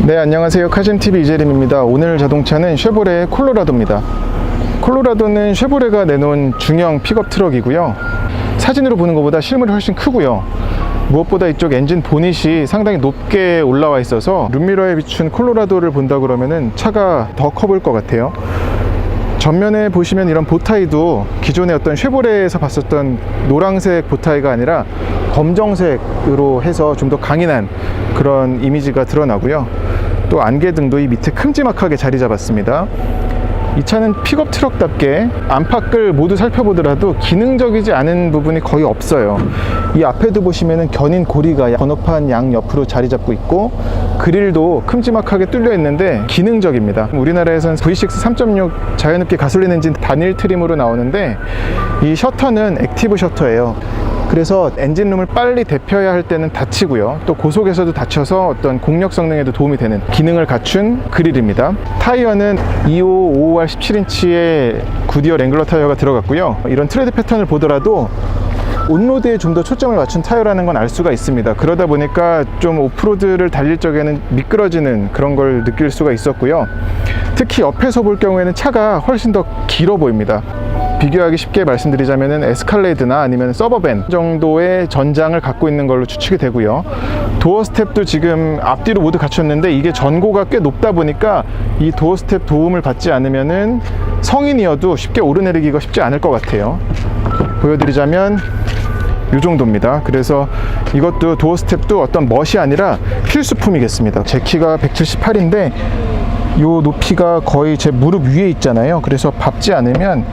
네, 안녕하세요. 카즘TV 이재림입니다. 오늘 자동차는 쉐보레 콜로라도입니다. 콜로라도는 쉐보레가 내놓은 중형 픽업 트럭이고요. 사진으로 보는 것보다 실물이 훨씬 크고요. 무엇보다 이쪽 엔진 보닛이 상당히 높게 올라와 있어서 룸미러에 비춘 콜로라도를 본다 그러면은 차가 더 커 보일 것 같아요. 전면에 보시면 이런 보타이도 기존의 어떤 쉐보레에서 봤었던 노란색 보타이가 아니라 검정색으로 해서 좀 더 강인한 그런 이미지가 드러나고요. 또 안개등도 이 밑에 큼지막하게 자리 잡았습니다. 이 차는 픽업 트럭답게 안팎을 모두 살펴보더라도 기능적이지 않은 부분이 거의 없어요. 이 앞에도 보시면은 견인 고리가 번호판 양 옆으로 자리 잡고 있고 그릴도 큼지막하게 뚫려 있는데 기능적입니다. 우리나라에선 V6 3.6 자연흡기 가솔린 엔진 단일 트림으로 나오는데 이 셔터는 액티브 셔터예요. 그래서 엔진룸을 빨리 데펴야 할 때는 다치고요. 또 고속에서도 다쳐서 어떤 공력 성능에도 도움이 되는 기능을 갖춘 그릴입니다. 타이어는 25R 17인치의 구디어 랭글러 타이어가 들어갔고요. 이런 트레드 패턴을 보더라도 온로드에 좀 더 초점을 맞춘 타이어라는 건 알 수가 있습니다. 그러다 보니까 좀 오프로드를 달릴 적에는 미끄러지는 그런 걸 느낄 수가 있었고요. 특히 옆에서 볼 경우에는 차가 훨씬 더 길어 보입니다. 비교하기 쉽게 말씀드리자면 에스칼레이드나 아니면 서버밴 정도의 전장을 갖고 있는 걸로 추측이 되고요. 도어 스텝도 지금 앞뒤로 모두 갖췄는데 이게 전고가 꽤 높다 보니까 이 도어 스텝 도움을 받지 않으면은 성인이어도 쉽게 오르내리기가 쉽지 않을 것 같아요. 보여드리자면 이 정도입니다. 그래서 이것도 도어 스텝도 어떤 멋이 아니라 필수품이겠습니다. 제 키가 178인데 이 높이가 거의 제 무릎 위에 있잖아요. 그래서 밟지 않으면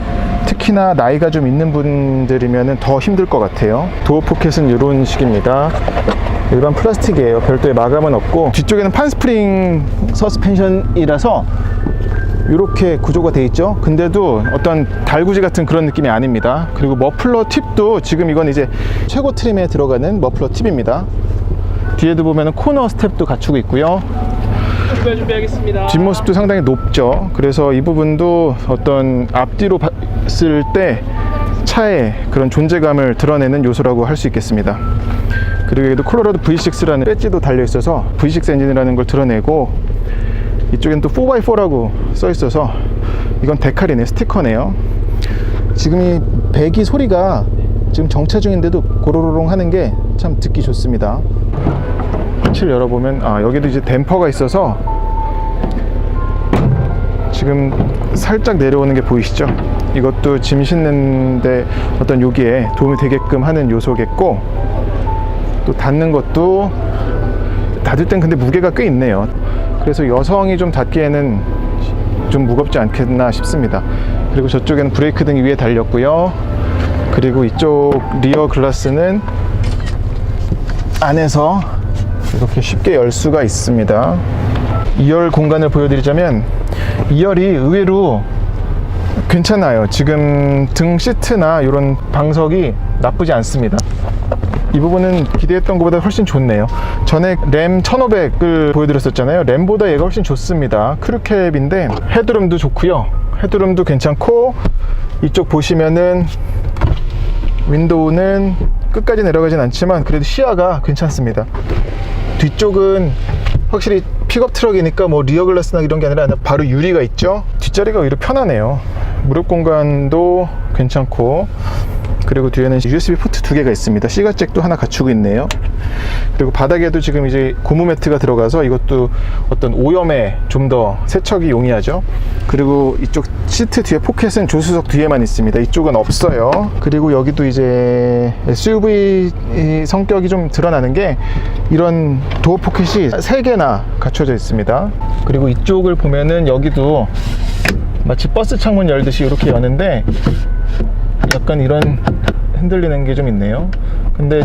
특히나 나이가 좀 있는 분들이면 더 힘들 것 같아요. 도어 포켓은 이런 식입니다. 일반 플라스틱이에요. 별도의 마감은 없고 뒤쪽에는 판스프링 서스펜션이라서 이렇게 구조가 되어 있죠. 근데도 어떤 달구지 같은 그런 느낌이 아닙니다. 그리고 머플러 팁도 지금 이건 이제 최고 트림에 들어가는 머플러 팁입니다. 뒤에도 보면 코너 스텝도 갖추고 있고요. 준비하겠습니다. 뒷모습도 상당히 높죠. 그래서 이 부분도 어떤 앞뒤로 봤을 때 차의 그런 존재감을 드러내는 요소라고 할 수 있겠습니다. 그리고 여기도 콜로라도 V6라는 배지도 달려 있어서 V6 엔진이라는 걸 드러내고 이쪽엔 또 4x4라고 써 있어서 이건 데칼이네, 스티커네요. 지금 이 배기 소리가 지금 정차 중인데도 고로로롱 하는 게 참 듣기 좋습니다. hatch를 열어보면 여기도 이제 댐퍼가 있어서 지금 살짝 내려오는 게 보이시죠? 이것도 짐 싣는데 어떤 여기에 도움이 되게끔 하는 요소겠고, 또 닫는 것도 닫을 땐 근데 무게가 꽤 있네요. 그래서 여성이 좀 닫기에는 좀 무겁지 않겠나 싶습니다. 그리고 저쪽에는 브레이크 등이 위에 달렸고요. 그리고 이쪽 리어 글라스는 안에서 이렇게 쉽게 열 수가 있습니다. 2열 공간을 보여드리자면 2열이 의외로 괜찮아요. 지금 등 시트나 이런 방석이 나쁘지 않습니다. 이 부분은 기대했던 것보다 훨씬 좋네요. 전에 램 1500을 보여드렸었잖아요. 램보다 얘가 훨씬 좋습니다. 크루캡인데 헤드룸도 좋고요. 헤드룸도 괜찮고, 이쪽 보시면은 윈도우는 끝까지 내려가진 않지만 그래도 시야가 괜찮습니다. 뒤쪽은 확실히 픽업 트럭이니까 뭐 리어 글라스나 이런 게 아니라 바로 유리가 있죠. 뒷자리가 오히려 편하네요. 무릎 공간도 괜찮고, 그리고 뒤에는 USB 포트 2개가 있습니다. C가잭도 하나 갖추고 있네요. 그리고 바닥에도 지금 이제 고무 매트가 들어가서 이것도 어떤 오염에 좀 더 세척이 용이하죠. 그리고 이쪽 시트 뒤에 포켓은 조수석 뒤에만 있습니다. 이쪽은 없어요. 그리고 여기도 이제 SUV 성격이 좀 드러나는 게 이런 도어 포켓이 3개나 갖춰져 있습니다. 그리고 이쪽을 보면은 여기도 마치 버스 창문 열듯이 이렇게 여는데 약간 이런 흔들리는 게 좀 있네요. 근데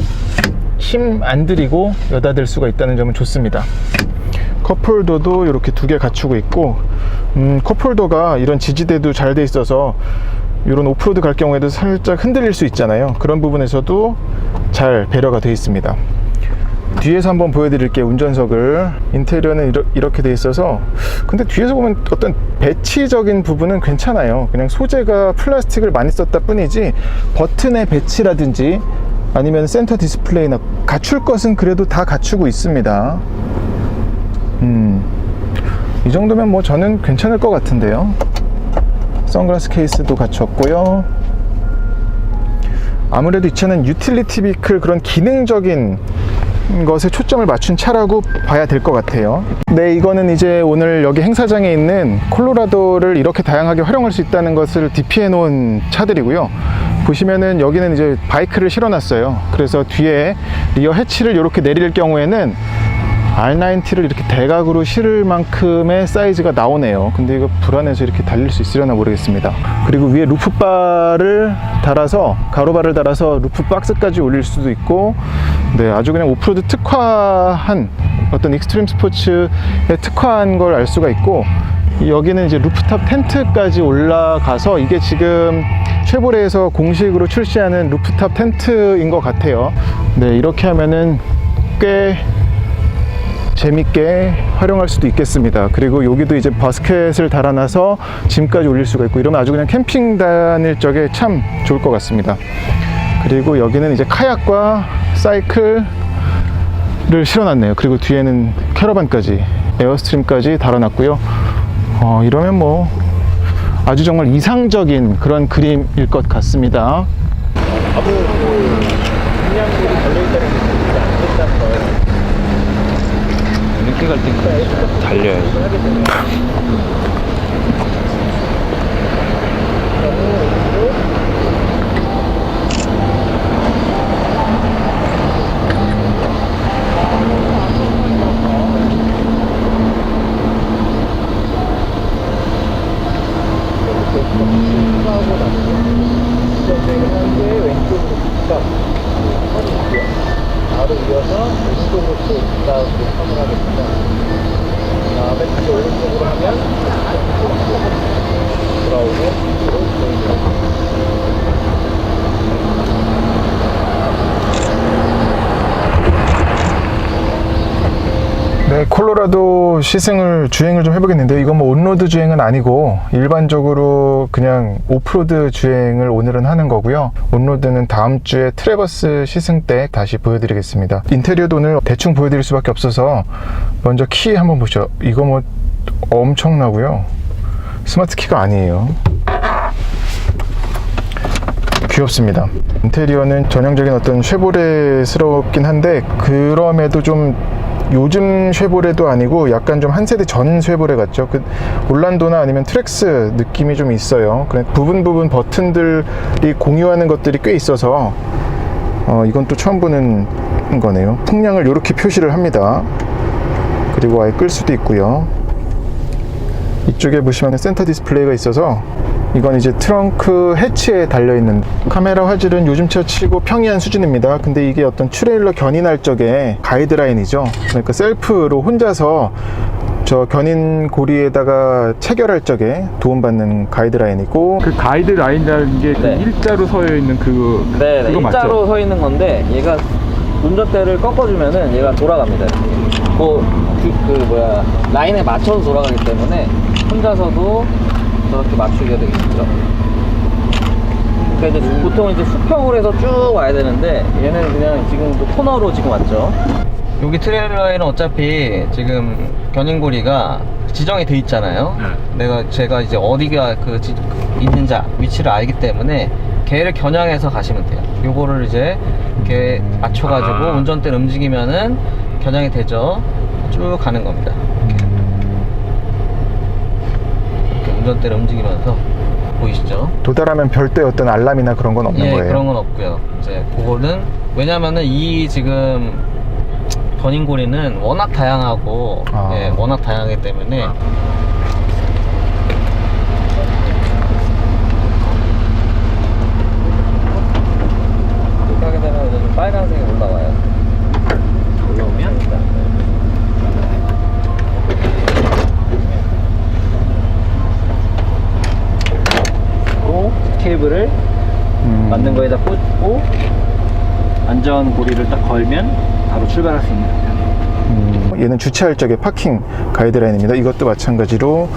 힘 안 들이고 여닫을 수가 있다는 점은 좋습니다. 컵홀더도 이렇게 2개 갖추고 있고, 컵홀더가 이런 지지대도 잘 돼 있어서 이런 오프로드 갈 경우에도 살짝 흔들릴 수 있잖아요. 그런 부분에서도 잘 배려가 되어 있습니다. 뒤에서 한번 보여드릴게요. 운전석을. 인테리어는 이렇게 돼 있어서, 근데 뒤에서 보면 어떤 배치적인 부분은 괜찮아요. 그냥 소재가 플라스틱을 많이 썼다 뿐이지 버튼의 배치라든지 아니면 센터 디스플레이나 갖출 것은 그래도 다 갖추고 있습니다. 정도면 뭐 저는 괜찮을 것 같은데요. 선글라스 케이스도 갖췄고요. 아무래도 이 차는 유틸리티 비클, 그런 기능적인 것에 초점을 맞춘 차라고 봐야 될 것 같아요. 네, 이거는 이제 오늘 여기 행사장에 있는 콜로라도를 이렇게 다양하게 활용할 수 있다는 것을 DP해 놓은 차들이고요. 보시면은 여기는 이제 바이크를 실어놨어요. 그래서 뒤에 리어 해치를 이렇게 내릴 경우에는 R90를 이렇게 대각으로 실을 만큼의 사이즈가 나오네요. 근데 이거 불안해서 이렇게 달릴 수 있으려나 모르겠습니다. 그리고 위에 루프바를 달아서, 가로바를 달아서 루프 박스까지 올릴 수도 있고, 네, 아주 그냥 오프로드 특화한, 어떤 익스트림 스포츠에 특화한 걸 알 수가 있고, 여기는 이제 루프탑 텐트까지 올라가서, 이게 지금 쉐보레에서 공식으로 출시하는 루프탑 텐트인 것 같아요. 네, 이렇게 하면은 꽤 재밌게 활용할 수도 있겠습니다. 그리고 여기도 이제 바스켓을 달아놔서 짐까지 올릴 수가 있고, 이러면 아주 그냥 캠핑 다닐 적에 참 좋을 것 같습니다. 그리고 여기는 이제 카약과 사이클을 실어놨네요. 그리고 뒤에는 캐러반까지, 에어스트림까지 달아놨고요. 이러면 뭐 아주 정말 이상적인 그런 그림일 것 같습니다. 늦게 갈 땐 달려야지. 바로 이어서 왼쪽으로 또 다음으로 턴을 하겠습니다. 그 다음에 또 오른쪽으로 하면 돌아오고 뒤로 보이죠. 네, 콜로라도 주행을 좀 해보겠는데요. 이건 뭐 온로드 주행은 아니고 일반적으로 그냥 오프로드 주행을 오늘은 하는 거고요. 온로드는 다음 주에 트래버스 시승 때 다시 보여드리겠습니다. 인테리어도 오늘 대충 보여드릴 수밖에 없어서 먼저 키 한번 보시죠. 이거 뭐 엄청나고요. 스마트 키가 아니에요. 귀엽습니다. 인테리어는 전형적인 어떤 쉐보레스럽긴 한데, 그럼에도 좀 요즘 쉐보레도 아니고 약간 좀 한 세대 전 쉐보레 같죠. 그 올란도나 아니면 트랙스 느낌이 좀 있어요. 그래 부분 버튼들이 공유하는 것들이 꽤 있어서 이건 또 처음 보는 거네요. 풍량을 이렇게 표시를 합니다. 그리고 아예 끌 수도 있고요. 이쪽에 보시면 센터 디스플레이가 있어서, 이건 이제 트렁크 해치에 달려있는, 카메라 화질은 요즘 차 치고 평이한 수준입니다. 근데 이게 어떤 트레일러 견인할 적에 가이드라인이죠. 그러니까 셀프로 혼자서 저 견인 고리에다가 체결할 적에 도움받는 가이드라인이고, 그 가이드라인이라는 게 네. 일자로 서 있는 그거 일자로 맞죠? 서 있는 건데, 얘가 운전대를 꺾어주면은 얘가 돌아갑니다. 라인에 맞춰서 돌아가기 때문에 혼자서도 저렇게 맞추게 되겠죠. 그러니까 이제 보통 이제 수평으로 해서 쭉 와야 되는데, 얘는 그냥 지금 코너로 지금 왔죠. 여기 트레일러에는 어차피 지금 견인고리가 지정이 돼 있잖아요. 제가 이제 어디가 있는지 위치를 알기 때문에 걔를 겨냥해서 가시면 돼요. 요거를 이제 이렇게 맞춰가지고 운전대를 움직이면은 겨냥이 되죠. 쭉 가는 겁니다. 이렇게 운전대를 움직이면서, 보이시죠? 도달하면 별도의 어떤 알람이나 그런 건 없는 거예요? 그런 건 없고요. 이제 그거는 왜냐면은 이 지금 견인고리는 워낙 다양하고, 워낙 다양하기 때문에 이렇게 하게 되면 이제 좀 빨간색이 올라와요. 올라오면 케이블을 맞는 거에다 꽂고 안전 고리를 딱 걸면 바로 출발할 수 있는 겁니다. 얘는 주차할 적에 파킹 가이드라인입니다. 이것도 마찬가지로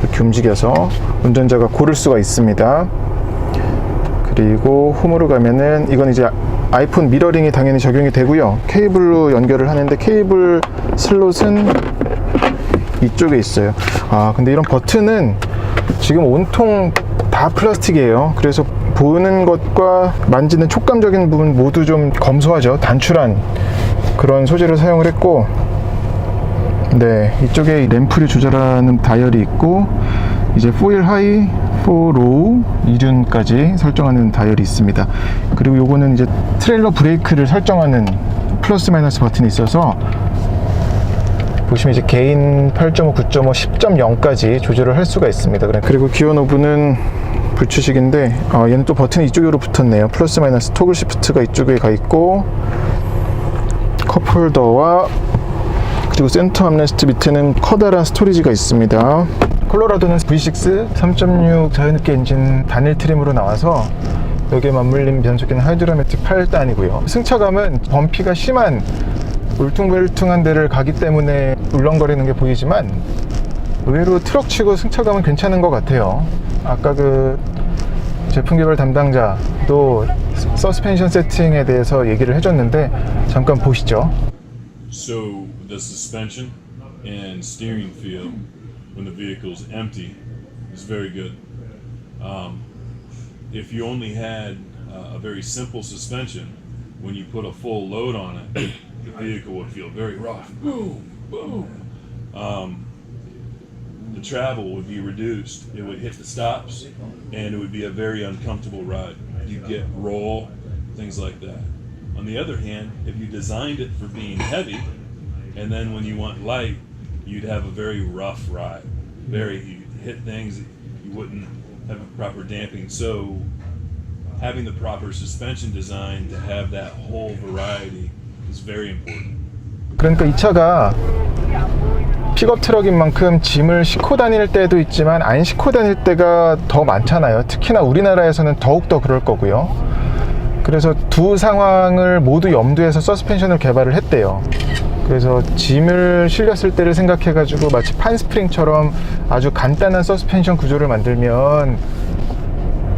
이렇게 움직여서 운전자가 고를 수가 있습니다. 그리고 홈으로 가면은, 이건 이제 아이폰 미러링이 당연히 적용이 되고요. 케이블로 연결을 하는데, 케이블 슬롯은 이쪽에 있어요. 아, 근데 이런 버튼은 지금 온통 다 플라스틱이에요. 그래서 보는 것과 만지는 촉감적인 부분 모두 좀 검소하죠. 단출한 그런 소재를 사용을 했고, 네, 이쪽에 램프를 조절하는 다이얼이 있고, 이제 4일 하이, 4 로우, 2륜까지 설정하는 다이얼이 있습니다. 그리고 요거는 이제 트레일러 브레이크를 설정하는 플러스 마이너스 버튼이 있어서 보시면 이제 개인 8.5, 9.5, 10.0까지 조절을 할 수가 있습니다. 그리고 기어 노브는 불추식인데, 얘는 또 버튼이 이쪽으로 붙었네요. 플러스 마이너스 토글 시프트가 이쪽에 가 있고, 컵홀더와 그리고 센터 암레스트 밑에는 커다란 스토리지가 있습니다. 콜로라도는 V6 3.6 자연흡기 엔진 단일 트림으로 나와서 여기에 맞물린 변속기는 하이드로매틱 8단이고요. 승차감은 범피가 심한 울퉁불퉁한 데를 가기 때문에 울렁거리는 게 보이지만 의외로 트럭치고 승차감은 괜찮은 것 같아요. 아까 그 제품 개발 담당자도 서스펜션 세팅에 대해서 얘기를 해줬는데 잠깐 보시죠. So the suspension and steering feel when the vehicle is empty is very good. If you only had a very simple suspension, when you put a full load on it, the vehicle would feel very rough. Boom, boom. The travel would be reduced. It would hit the stops, and it would be a very uncomfortable ride. You'd get roll, things like that. On the other hand, if you designed it for being heavy, and then when you want light, you'd have a very rough ride. You hit things, you wouldn't have a proper damping. So having the proper suspension design to have that whole variety is very important. 그러니까 이 차가 픽업 트럭인 만큼 짐을 싣고 다닐 때도 있지만 안 싣고 다닐 때가 더 많잖아요. 특히나 우리나라에서는 더욱더 그럴 거고요. 그래서 두 상황을 모두 염두해서 서스펜션을 개발을 했대요. 그래서 짐을 실렸을 때를 생각해 가지고 마치 판스프링처럼 아주 간단한 서스펜션 구조를 만들면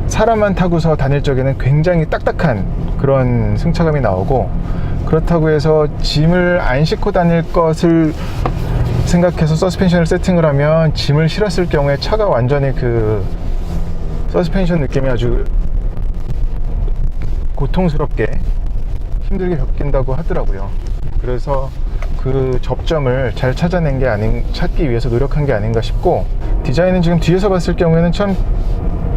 사람만 타고서 다닐 적에는 굉장히 딱딱한 그런 승차감이 나오고, 그렇다고 해서 짐을 안 싣고 다닐 것을 생각해서 서스펜션을 세팅을 하면 짐을 실었을 경우에 차가 완전히 그 서스펜션 느낌이 아주 고통스럽게 힘들게 겪인다고 하더라고요. 그래서 그 접점을 잘 찾기 위해서 노력한 게 아닌가 싶고, 디자인은 지금 뒤에서 봤을 경우에는 참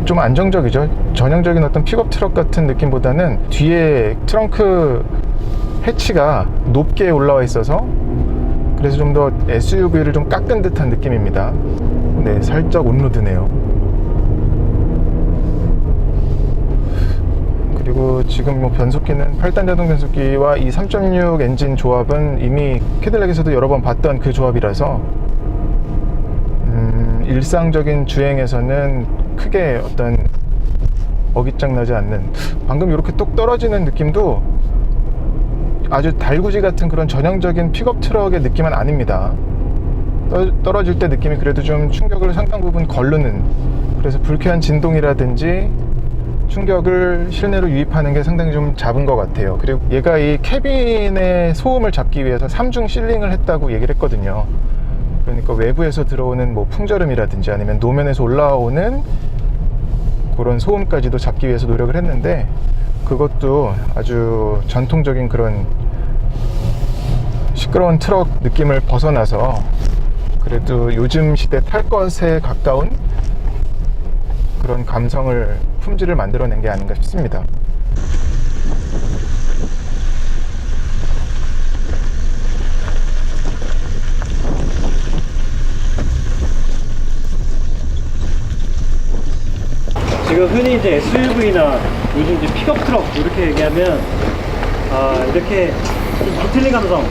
좀 안정적이죠. 전형적인 어떤 픽업 트럭 같은 느낌보다는 뒤에 트렁크 해치가 높게 올라와 있어서 그래서 좀 더 SUV를 좀 깎은 듯한 느낌입니다. 네, 살짝 온로드네요. 그리고 지금 뭐 변속기는 8단 자동 변속기와 이 3.6 엔진 조합은 이미 캐딜락에서도 여러 번 봤던 그 조합이라서 일상적인 주행에서는 크게 어떤 어깃장 나지 않는, 방금 이렇게 똑 떨어지는 느낌도 아주 달구지 같은 그런 전형적인 픽업 트럭의 느낌은 아닙니다. 떨어질 때 느낌이 그래도 좀 충격을 상당 부분 거르는, 그래서 불쾌한 진동이라든지 충격을 실내로 유입하는 게 상당히 좀 잡은 것 같아요. 그리고 얘가 이 캐빈의 소음을 잡기 위해서 3중 실링을 했다고 얘기를 했거든요. 그러니까 외부에서 들어오는 뭐 풍절음이라든지 아니면 노면에서 올라오는 그런 소음까지도 잡기 위해서 노력을 했는데, 그것도 아주 전통적인 그런 시끄러운 트럭 느낌을 벗어나서 그래도 요즘 시대 탈 것에 가까운 그런 감성을, 품질을 만들어낸 게 아닌가 싶습니다. 지금 흔히 이제 SUV나 요즘 이제 픽업 트럭 이렇게 얘기하면 이렇게 비틀링 감성,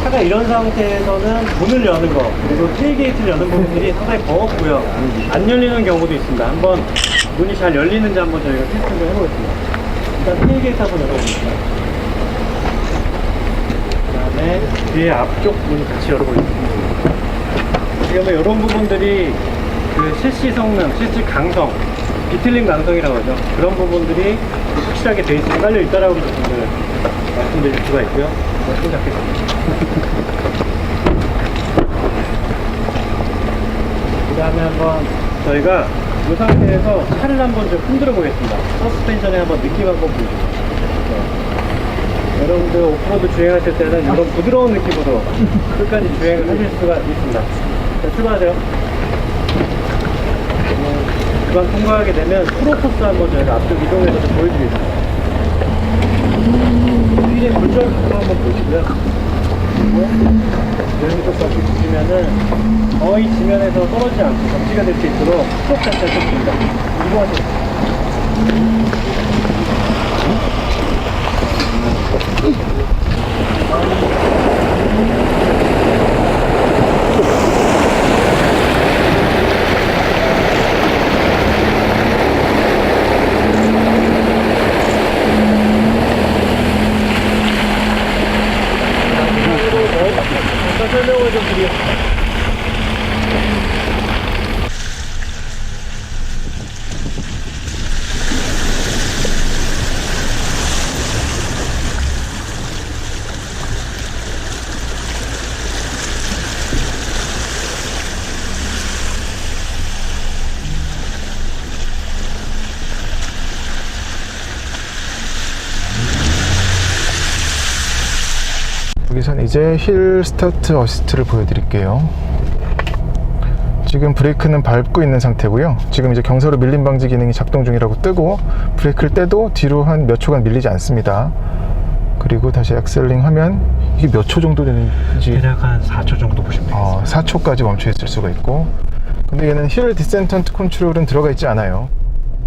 차가 이런 상태에서는 문을 여는 거 그리고 테일게이트를 여는 부분들이 상당히 버겁고요. 안 열리는 경우도 있습니다. 한번 문이 잘 열리는지 한번 저희가 테스트를 해보겠습니다. 일단 테일게이트 한번 열어봅니다. 그 다음에 뒤에 앞쪽 문이 같이 열어보겠습니다. 지금 이런 부분들이 그 실시 성능, 실시 강성, 비틀림 강성이라고 하죠. 그런 부분들이 확실하게 베이스에 깔려 있다라고 부분을 말씀드릴 수가 있고요. 손 잡겠습니다. 다음에 한번 저희가 이 상태에서 차를 한번 좀 흔들어 보겠습니다. 서스펜션에 한번 느낌 한번 보시고. 네. 여러분들 오프로드 주행하실 때는 이런 부드러운 느낌으로 끝까지 주행을 하실 수가 있습니다. 자, 출발하세요. 구간 통과하게 되면 프로코스 한번 저희가 앞쪽 이동해서 좀 보여드리겠습니다. 휠의 골절부터 한번 보시고요. 그리고 여기서 딱 보시면은 거의 지면에서 떨어지지 않고 접지가 될 수 있도록 스톱 자체를 좀 줍니다. 이동하세요. 설명을 좀 드리겠습니다. 여기선 이제 힐 스타트 어시스트를 보여드릴게요. 지금 브레이크는 밟고 있는 상태고요. 지금 이제 경사로 밀림 방지 기능이 작동 중이라고 뜨고 브레이크를 떼도 뒤로 한 몇 초간 밀리지 않습니다. 그리고 다시 엑셀링 하면 이게 몇 초 정도 되는지 대략 한 4초 정도 보시면 되겠습니다. 4초까지 멈춰 있을 수가 있고, 근데 얘는 힐 디센턴트 컨트롤은 들어가 있지 않아요.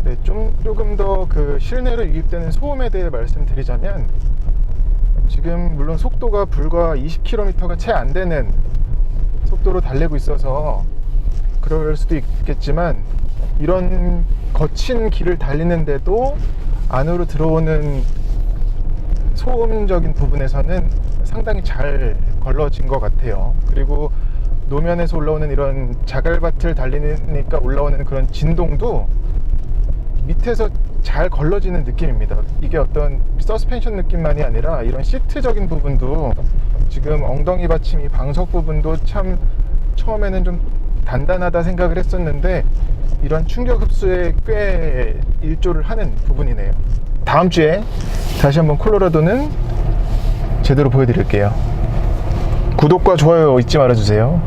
네, 조금 더 그 실내로 유입되는 소음에 대해 말씀드리자면, 지금 물론 속도가 불과 20km가 채 안 되는 속도로 달리고 있어서 그럴 수도 있겠지만, 이런 거친 길을 달리는데도 안으로 들어오는 소음적인 부분에서는 상당히 잘 걸러진 것 같아요. 그리고 노면에서 올라오는 이런 자갈밭을 달리니까 올라오는 그런 진동도 밑에서 잘 걸러지는 느낌입니다. 이게 어떤 서스펜션 느낌만이 아니라 이런 시트적인 부분도, 지금 엉덩이 받침이 방석 부분도 참 처음에는 좀 단단하다 생각을 했었는데 이런 충격 흡수에 꽤 일조를 하는 부분이네요. 다음 주에 다시 한번 콜로라도는 제대로 보여드릴게요. 구독과 좋아요 잊지 말아주세요.